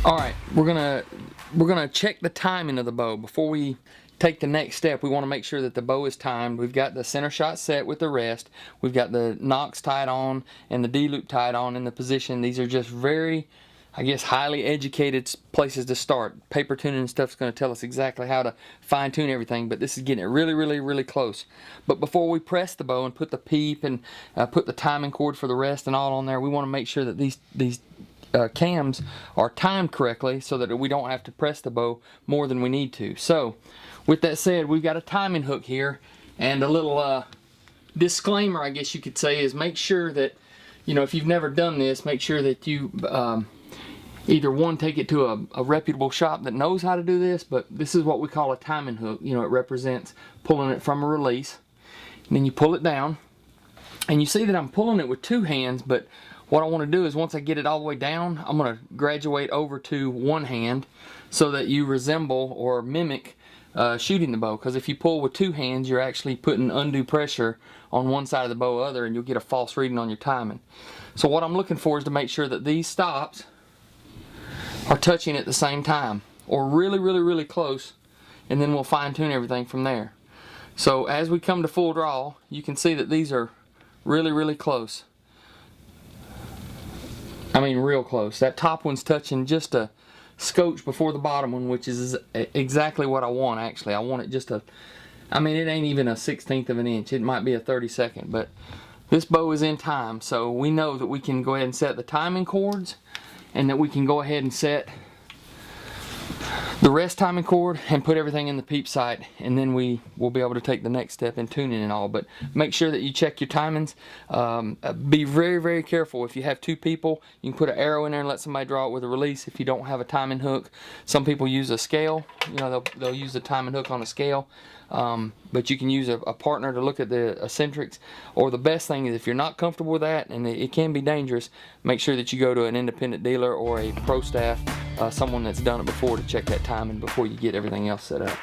Alright, we're gonna check the timing of the bow. Before we take the next step, we want to make sure that the bow is timed. We've got the center shot set with the rest. We've got the nocks tied on and the D-loop tied on in the position. These are just very, I guess, highly educated places to start. Paper tuning and stuff is going to tell us exactly how to fine tune everything, but this is getting it really close. But before we press the bow and put the peep and put the timing cord for the rest and all on there, we want to make sure that these cams are timed correctly so that we don't have to press the bow more than we need to. So with that said, we've got a timing hook here, and a little disclaimer, I guess you could say, is make sure that, you know, if you've never done this, make sure that you either one, take it to a reputable shop that knows how to do this, but this is what we call a timing hook. You know, it represents pulling it from a release, and then you pull it down, and you see that I'm pulling it with two hands, but what I want to do is once I get it all the way down, I'm going to graduate over to one hand so that you resemble or mimic shooting the bow. Because if you pull with two hands, you're actually putting undue pressure on one side of the bow or other, and you'll get a false reading on your timing. So what I'm looking for is to make sure that these stops are touching at the same time, or really close, and then we'll fine tune everything from there. So as we come to full draw, you can see that these are really close. I mean, real close. That top one's touching just a scotch before the bottom one, which is exactly what I want. Actually, I want it just a, I mean, it ain't even a 1/16 of an inch. It might be a 32nd, but this bow is in time, so we know that we can go ahead and set the timing cords, and that we can go ahead and set the rest timing cord and put everything in the peep sight, and then we will be able to take the next step in tuning and all. But make sure that you check your timings. Be very careful. If you have two people, you can put an arrow in there and let somebody draw it with a release. If you don't have a timing hook, some people use a scale. You know, they'll use the timing hook on a scale. But you can use a partner to look at the eccentrics. Or the best thing is, if you're not comfortable with that, and it can be dangerous, make sure that you go to an independent dealer or a pro staff, someone that's done it before, to check that timing before you get everything else set up.